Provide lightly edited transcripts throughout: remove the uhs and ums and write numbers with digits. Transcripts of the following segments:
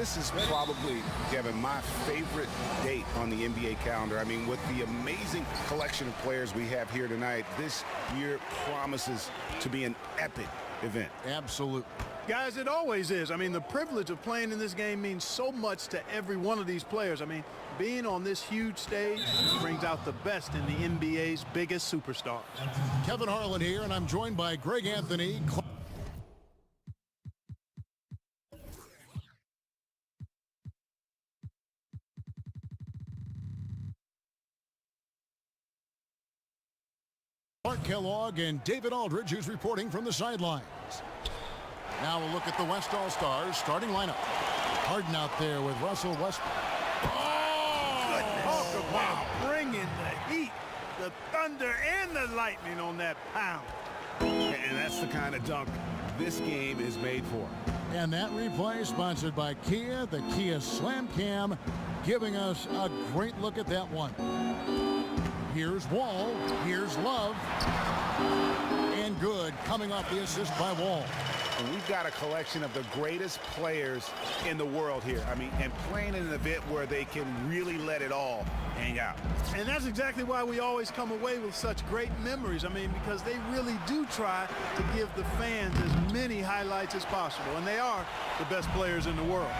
This is probably, Kevin, my favorite date on the NBA calendar. I mean, with the amazing collection of players we have here tonight, this year promises to be an epic event. Absolutely. Guys, it always is. I mean, the privilege of playing in this game means so much to every one of these players. I mean, being on this huge stage brings out the best in the NBA's biggest superstars. Kevin Harlan here, and I'm joined by Greg Anthony. Mark Kellogg and David Aldridge, who's reporting from the sidelines. Now we'll look at the West All-Stars starting lineup. Harden out there with Russell Westbrook. Talk about bringing the heat, the thunder, and the lightning on that pound. And that's the kind of dunk this game is made for. And that replay sponsored by Kia, the Kia Slam Cam, giving us a great look at that one. Here's Wall, here's Love, and good coming off the assist by Wall. And we've got a collection of the greatest players in the world here. I mean, and playing in an event where they can really let it all hang out. And that's exactly why we always come away with such great memories. I mean, because they really do try to give the fans as many highlights as possible. And they are the best players in the world.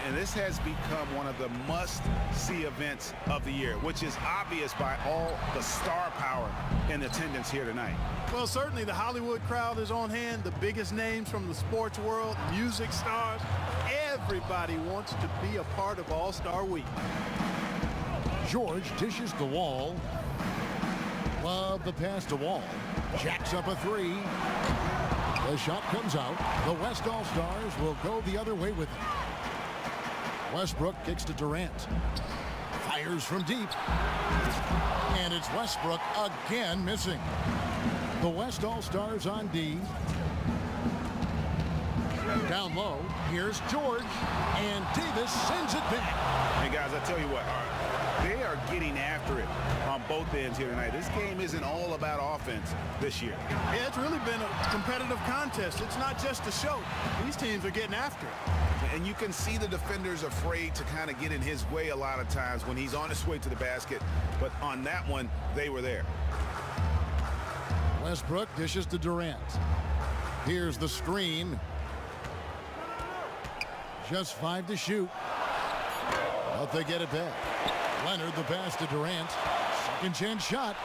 And this has become one of the must-see events of the year, which is obvious by all the star power in attendance here tonight. Well, certainly the Hollywood crowd is on hand, the biggest names from the sports world, music stars. Everybody wants to be a part of All-Star Week. George dishes the Wall. Love the pass to Wall. Jacks up a three. The shot comes out. The West All-Stars will go the other way with it. Westbrook kicks to Durant. Fires from deep. And it's Westbrook again missing. The West All-Stars on D. Down low, here's George, and Davis sends it back. Hey guys, I tell you what, they are getting after it on both ends here tonight. This game isn't all about offense this year. Yeah, it's really been a competitive contest. It's not just a show. These teams are getting after it. And you can see the defenders afraid to kind of get in his way a lot of times when he's on his way to the basket. But on that one, they were there. Westbrook dishes to Durant. Here's the screen. Just 5 to shoot. But they get it back. Leonard the pass to Durant. Second chance shot.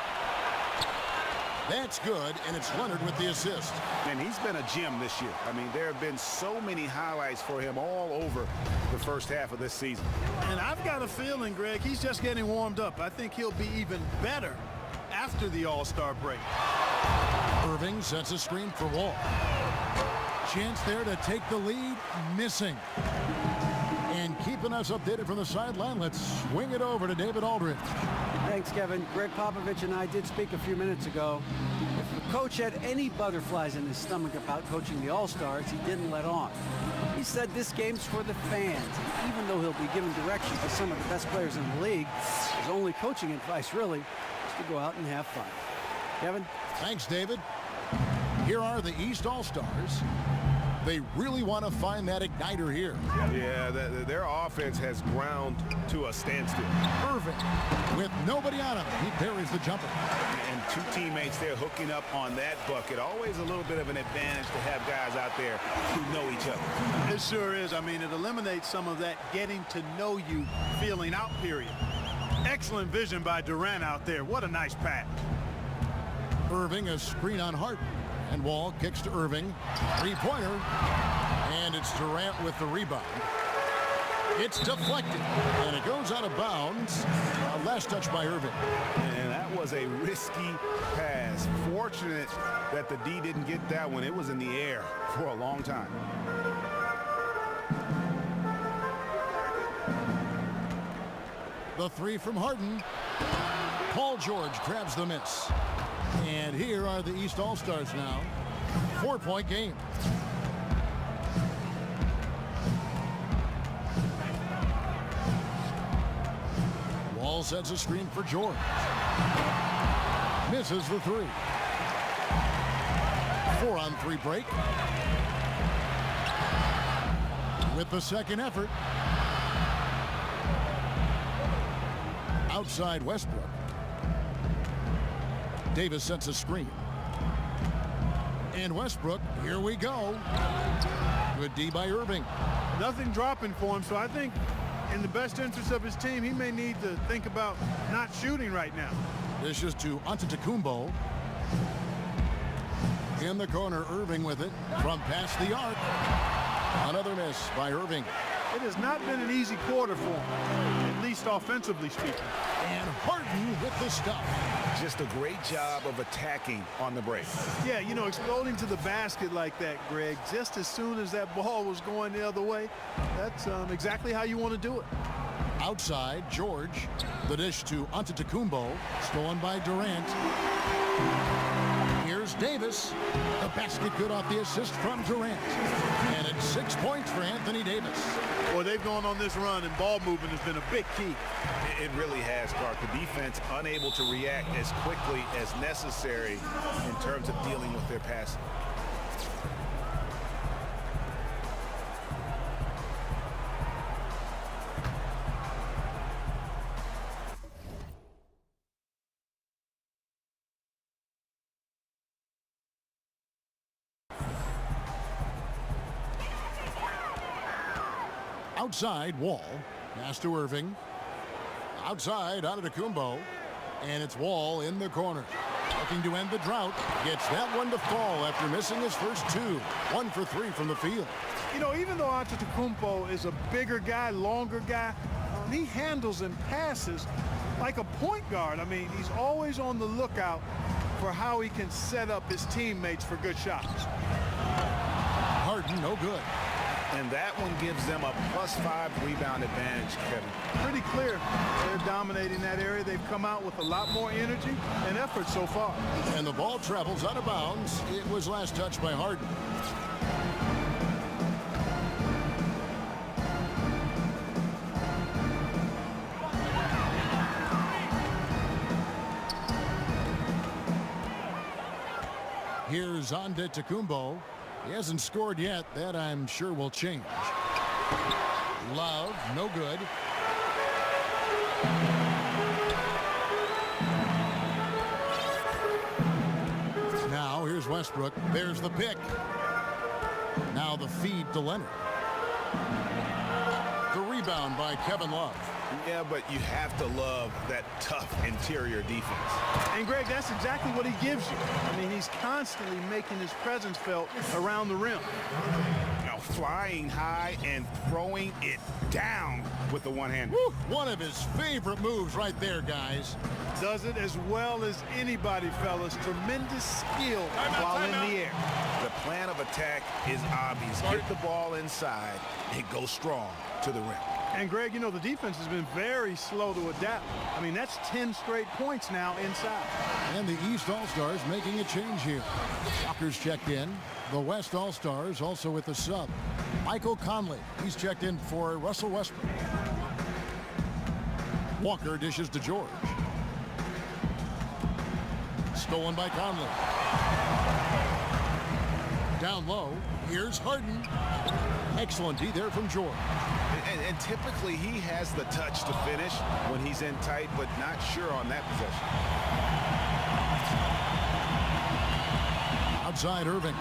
That's good, and it's Leonard with the assist. And he's been a gem this year. I mean, there have been so many highlights for him all over the first half of this season. And I've got a feeling, Greg, he's just getting warmed up. I think he'll be even better after the All-Star break. Irving sets a screen for Wall. Chance there to take the lead, missing. And keeping us updated from the sideline, let's swing it over to David Aldridge. Thanks, Kevin. Greg Popovich and I did speak a few minutes ago. If the coach had any butterflies in his stomach about coaching the All-Stars, he didn't let on. He said this game's for the fans. Even though he'll be giving direction to some of the best players in the league, his only coaching advice, really, is to go out and have fun. Kevin? Thanks, David. Here are the East All-Stars. They really want to find that igniter here. Yeah, their offense has ground to a standstill. Irving, with nobody on him, he parries the jumper. And two teammates there hooking up on that bucket. Always a little bit of an advantage to have guys out there who know each other. It sure is. I mean, it eliminates some of that getting to know you feeling out period. Excellent vision by Durant out there. What a nice pass. Irving, a screen on Harden. And Wall kicks to Irving. Three-pointer. And it's Durant with the rebound. It's deflected. And it goes out of bounds. Last touch by Irving. And that was a risky pass. Fortunate that the D didn't get that one. It was in the air for a long time. The three from Harden. Paul George grabs the miss. And here are the East All-Stars now. 4-point game. Wall sets a screen for George. Misses the three. 4-on-3 break. with the second effort. Outside Westbrook. Davis sets a screen. And Westbrook, here we go. Good D by Irving. Nothing dropping for him, so I think in the best interest of his team, he may need to think about not shooting right now. Dishes to Antetokounmpo. In the corner, Irving with it from past the arc. Another miss by Irving. It has not been an easy quarter for him, at least offensively speaking. And Harden with the stuff. Just a great job of attacking on the break. Yeah, you know, exploding to the basket like that, Greg, just as soon as that ball was going the other way, that's exactly how you want to do it. Outside, George. The dish to Antetokounmpo. Stolen by Durant. Here's Davis. The basket good off the assist from Durant. And it's 6 points for Anthony Davis. Well, they've gone on this run, and ball movement has been a big key. It really has, Clark. The defense unable to react as quickly as necessary in terms of dealing with their passing. Outside, Wall. Pass to Irving. Outside, Antetokounmpo. And it's Wall in the corner. Looking to end the drought. Gets that one to fall after missing his first two. 1 for 3 from the field. You know, even though Antetokounmpo is a bigger guy, longer guy, he handles and passes like a point guard. I mean, he's always on the lookout for how he can set up his teammates for good shots. Harden, no good. And that one gives them a +5 rebound advantage, Kevin. Pretty clear. They're dominating that area. They've come out with a lot more energy and effort so far. And the ball travels out of bounds. It was last touched by Harden. Here's Antetokounmpo. He hasn't scored yet. That I'm sure will change. Love, no good. Now here's Westbrook. There's the pick. Now the feed to Leonard. The rebound by Kevin Love. Yeah, but you have to love that tough interior defense. And, Greg, that's exactly what he gives you. I mean, he's constantly making his presence felt around the rim. Now flying high and throwing it down with the one hand. One of his favorite moves right there, guys. Does it as well as anybody, fellas. Tremendous skill while in the air. The plan of attack is obvious. Get the ball inside and go strong to the rim. And, Greg, you know, the defense has been very slow to adapt. I mean, that's 10 straight points now inside. And the East All-Stars making a change here. Walker's checked in. The West All-Stars also with the sub. Michael Conley. He's checked in for Russell Westbrook. Walker dishes to George. Stolen by Conley. Down low. Here's Harden. Excellent D there from George. And typically he has the touch to finish when he's in tight, but not sure on that possession. Outside Irving.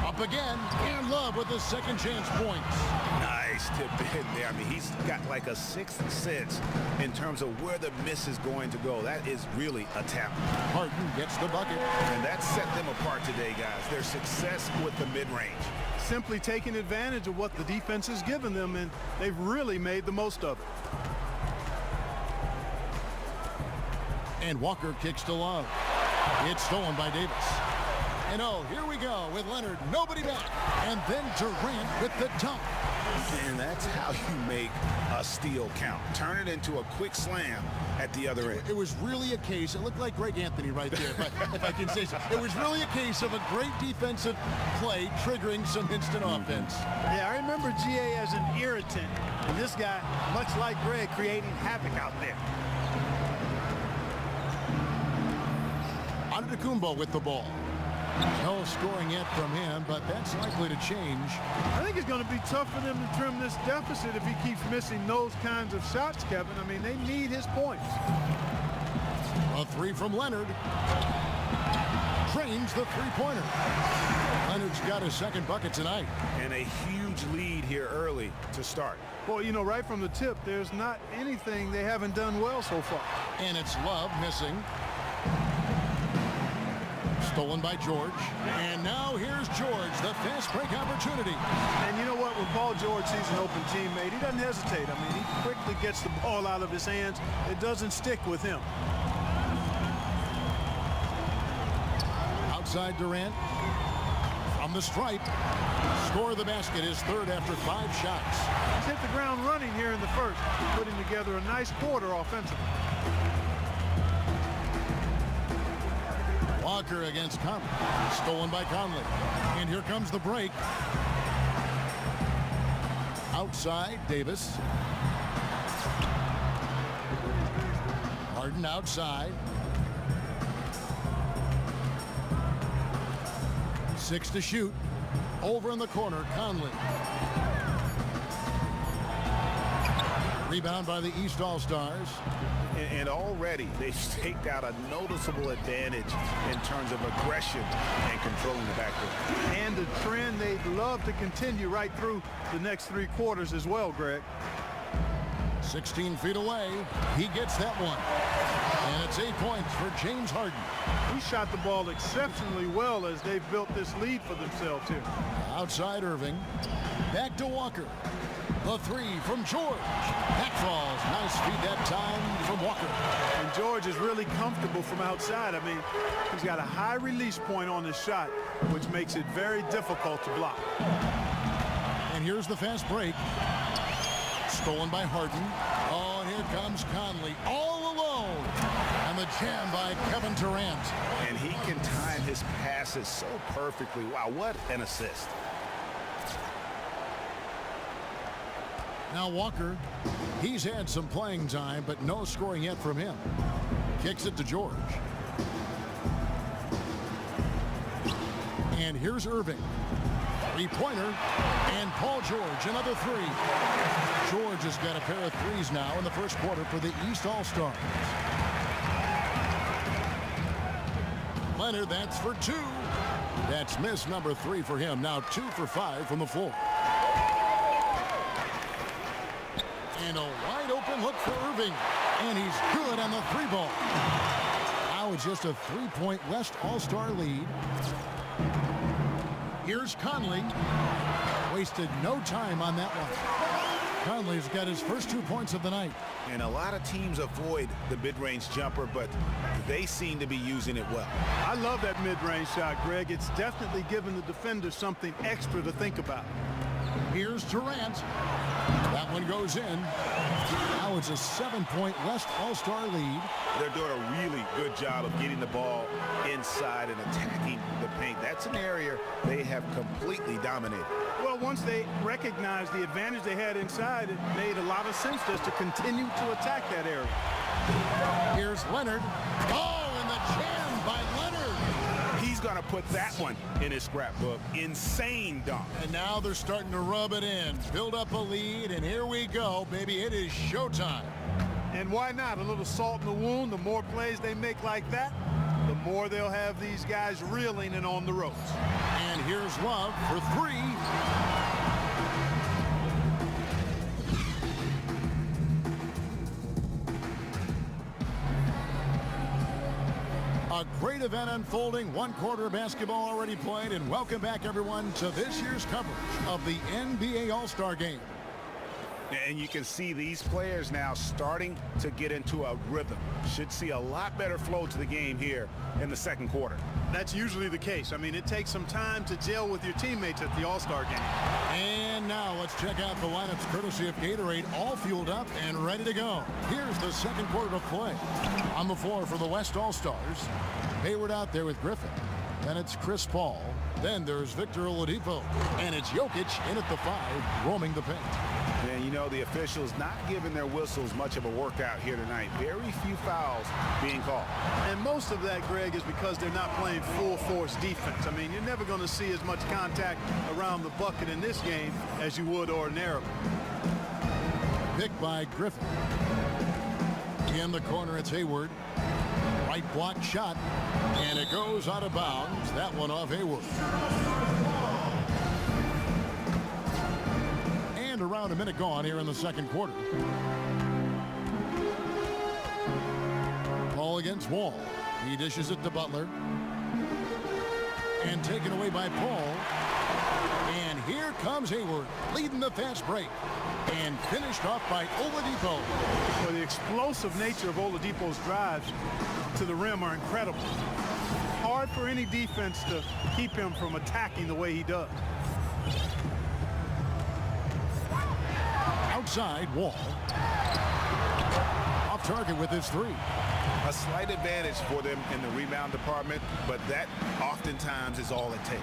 Up again. And Love with his second chance points. Nice tip in there. I mean, he's got like a sixth sense in terms of where the miss is going to go. That is really a talent. Harden gets the bucket. And that set them apart today, guys. Their success with the mid-range. Simply taking advantage of what the defense has given them, and they've really made the most of it. And Walker kicks to Love. It's stolen by Davis. And oh, here we go with Leonard. Nobody back. And then Durant with the dunk. And that's how you make a steal count. Turn it into a quick slam at the other end. It was really a case, it looked like Greg Anthony right there, if I can say so. It was really a case of a great defensive play triggering some instant offense. Yeah, I remember GA as an irritant, and this guy, much like Greg, creating havoc out there. Antetokounmpo with the ball. No scoring yet from him, but that's likely to change. I think it's going to be tough for them to trim this deficit if he keeps missing those kinds of shots, Kevin. I mean, they need his points. A three from Leonard. Drains the three-pointer. Leonard's got his second bucket tonight. And a huge lead here early to start. Well, you know, right from the tip, there's not anything they haven't done well so far. And it's Love missing. Stolen by George. And now here's George, the fast break opportunity. And you know what? When Paul George sees an open teammate, he doesn't hesitate. I mean, he quickly gets the ball out of his hands. It doesn't stick with him. Outside Durant. From the stripe. Score the basket, his third after 5 shots. He's hit the ground running here in the first, putting together a nice quarter offensively. Walker against Conley. Stolen by Conley. And here comes the break. Outside, Davis. Harden outside. 6 to shoot. Over in the corner, Conley. Rebound by the East All-Stars. And already they've staked out a noticeable advantage in terms of aggression and controlling the backcourt. And the trend they'd love to continue right through the next 3 quarters as well, Greg. 16 feet away. He gets that one. And it's 8 points for James Harden. He shot the ball exceptionally well as they've built this lead for themselves here. Outside Irving. Back to Walker. The three from George. That falls. Nice feed that time from Walker. And George is really comfortable from outside. I mean, he's got a high release point on his shot, which makes it very difficult to block. And here's the fast break. Stolen by Harden. Oh, and here comes Conley all alone. And the jam by Kevin Durant. And he can time his passes so perfectly. Wow, what an assist. Now Walker, he's had some playing time, but no scoring yet from him. Kicks it to George. And here's Irving. Three-pointer, and Paul George, another three. George has got a pair of threes now in the first quarter for the East All-Stars. Leonard, that's for 2. That's miss number 3 for him. Now 2 for 5 from the floor. And a wide open look for Irving. And he's good on the 3-ball. Now it's just a 3-point West All-Star lead. Here's Conley. Wasted no time on that one. Conley's got his first 2 points of the night. And a lot of teams avoid the mid-range jumper, but they seem to be using it well. I love that mid-range shot, Greg. It's definitely given the defender something extra to think about. Here's Durant. That one goes in. Now it's a 7-point West All-Star lead. They're doing a really good job of getting the ball inside and attacking the paint. That's an area they have completely dominated. Well, once they recognized the advantage they had inside, it made a lot of sense just to continue to attack that area. Here's Leonard. Oh, and the jam by Leonard. He's going to put that one in his scrapbook. Insane dunk. And now they're starting to rub it in. Build up a lead, and here we go, baby. It is showtime. And why not? A little salt in the wound. The more plays they make like that, the more they'll have these guys reeling and on the ropes. And here's Love for 3. A great event unfolding. 1 quarter of basketball already played. And welcome back, everyone, to this year's coverage of the NBA All-Star Game. And you can see these players now starting to get into a rhythm. Should see a lot better flow to the game here in the second quarter. That's usually the case. I mean, it takes some time to gel with your teammates at the All-Star game. And now let's check out the lineups courtesy of Gatorade, all fueled up and ready to go. Here's the second quarter of play. On the floor for the West All-Stars, Hayward out there with Griffin. Then it's Chris Paul. Then there's Victor Oladipo. And it's Jokic in at the 5, roaming the paint. And And you know, the officials not giving their whistles much of a workout here tonight. Very few fouls being called. And most of that, Greg, is because they're not playing full force defense. I mean, you're never going to see as much contact around the bucket in this game as you would ordinarily. Picked by Griffin. In the corner, it's Hayward. Right block shot, and it goes out of bounds. That one off Hayward. And around a minute gone here in the second quarter. Ball against Wall. He dishes it to Butler. And taken away by Paul. And here comes Hayward, leading the fast break. And finished off by Oladipo. Well, the explosive nature of Oladipo's drives to the rim are incredible. Hard for any defense to keep him from attacking the way he does. Outside, Wall. Off target with his three. A slight advantage for them in the rebound department, but that oftentimes is all it takes.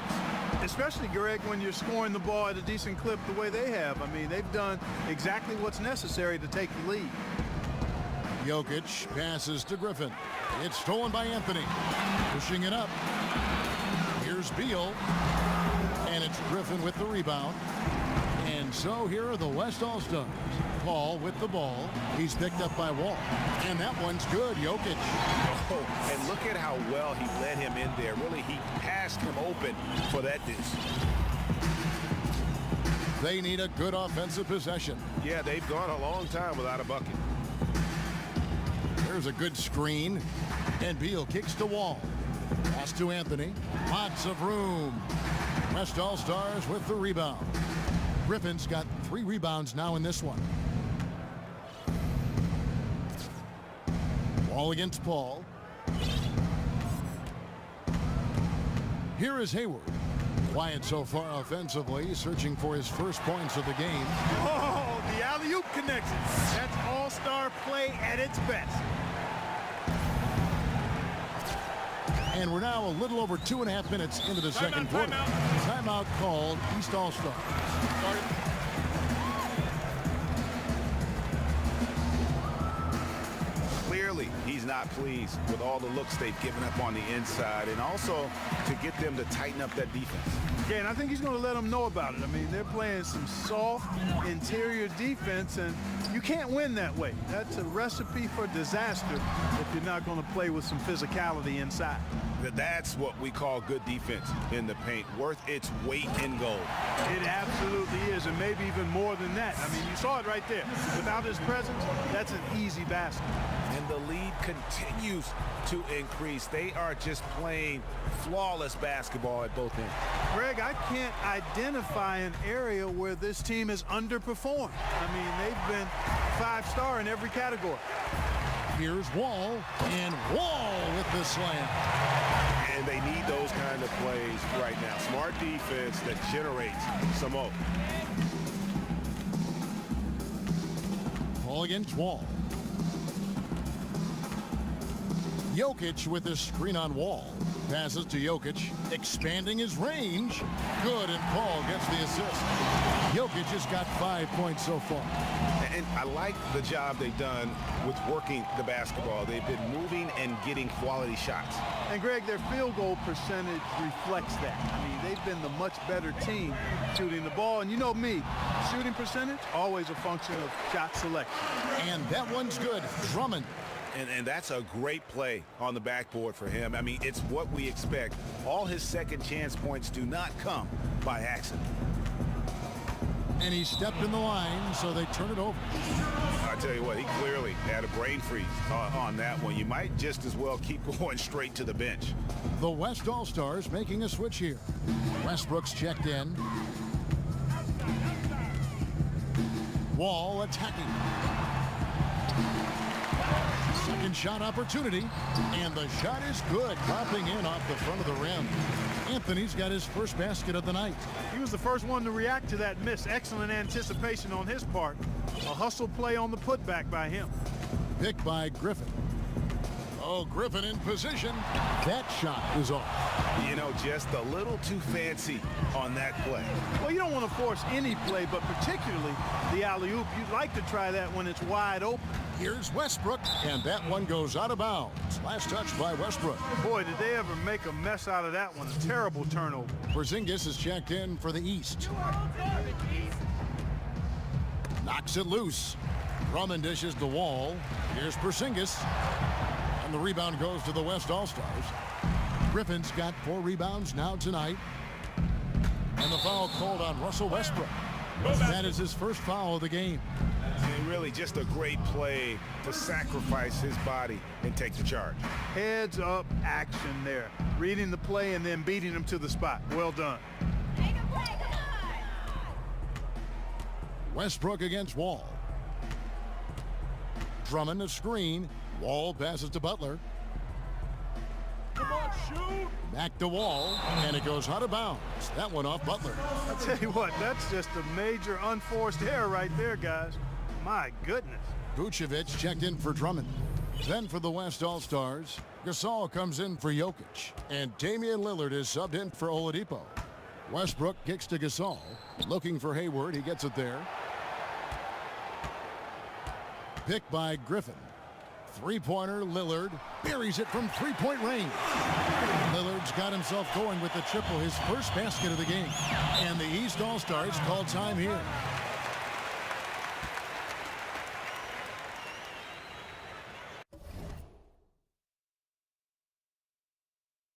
Especially, Greg, when you're scoring the ball at a decent clip the way they have. I mean, they've done exactly what's necessary to take the lead. Jokic passes to Griffin. It's stolen by Anthony. Pushing it up. Here's Beal. And it's Griffin with the rebound. And so here are the West All-Stars. Paul with the ball. He's picked up by Wall. And that one's good, Jokic. Oh, and look at how well he led him in there. Really, he passed him open for that dish. They need a good offensive possession. Yeah, they've gone a long time without a bucket. There's a good screen. And Beal kicks to Wall. Pass to Anthony. Lots of room. West All-Stars with the rebound. Griffin's got 3 rebounds now in this one. Wall against Paul. Here is Hayward. Quiet so far offensively, searching for his first points of the game. Oh, the alley-oop connection. That's all-star play at its best. And we're now a little over 2.5 minutes into the second quarter. Timeout called. East All-Star. Clearly, he's not pleased with all the looks they've given up on the inside, and also to get them to tighten up that defense. Yeah, and I think he's going to let them know about it. I mean, they're playing some soft interior defense, and you can't win that way. That's a recipe for disaster if you're not going to play with some physicality inside. That's what we call good defense in the paint, worth its weight in gold. It absolutely is, and maybe even more than that. I mean, you saw it right there. Without his presence, that's an easy basket. And the lead continues to increase. They are just playing flawless basketball at both ends. Greg, I can't identify an area where this team has underperformed. I mean, they've been 5-star in every category. Here's Wall, and Wall with the slam. And they need those kind of plays right now. Smart defense that generates some hope. Ball against Wall. Jokic with the screen on Wall. Passes to Jokic, expanding his range. Good, and Paul gets the assist. Jokic has got 5 points so far. And I like the job they've done with working the basketball. They've been moving and getting quality shots. And Greg, their field goal percentage reflects that. I mean, they've been the much better team shooting the ball. And you know me, shooting percentage, always a function of shot selection. And that one's good. Drummond. And that's a great play on the backboard for him. I mean, it's what we expect. All his second chance points do not come by accident. And he stepped in the line, so they turn it over. I tell you what, he clearly had a brain freeze on that one. You might just as well keep going straight to the bench. The West All-Stars making a switch here. Westbrook's checked in. Wall attacking. Second shot opportunity, and the shot is good, dropping in off the front of the rim. Anthony's got his first basket of the night. He was the first one to react to that miss. Excellent anticipation on his part. A hustle play on the putback by him. Picked by Griffin. Oh, Griffin in position. That shot is off. You know, just a little too fancy on that play. Well, you don't want to force any play, but particularly the alley-oop. You'd like to try that when it's wide open. Here's Westbrook, and that one goes out of bounds. Last touch by Westbrook. Boy, did they ever make a mess out of that one. A terrible turnover. Porzingis is checked in for the East. Knocks it loose. Drummond dishes the wall. Here's Porzingis. And the rebound goes to the West All-Stars. Griffin's got 4 rebounds now tonight. And the foul called on Russell Westbrook. That is his first foul of the game. And really just a great play to sacrifice his body and take the charge. Heads up action there. Reading the play and then beating him to the spot. Well done. Westbrook against Wall. Drummond a screen. Wall passes to Butler. Come on, shoot. Back to Wall, and it goes out of bounds. That one off Butler. I'll tell you what, that's just a major unforced error right there, guys. My goodness. Vucevic checked in for Drummond. Then for the West All-Stars, Gasol comes in for Jokic, and Damian Lillard is subbed in for Oladipo. Westbrook kicks to Gasol, looking for Hayward. He gets it there. Picked by Griffin. Three-pointer, Lillard buries it from three-point range. Lillard's got himself going with the triple, his first basket of the game. And the East All-Stars call time here.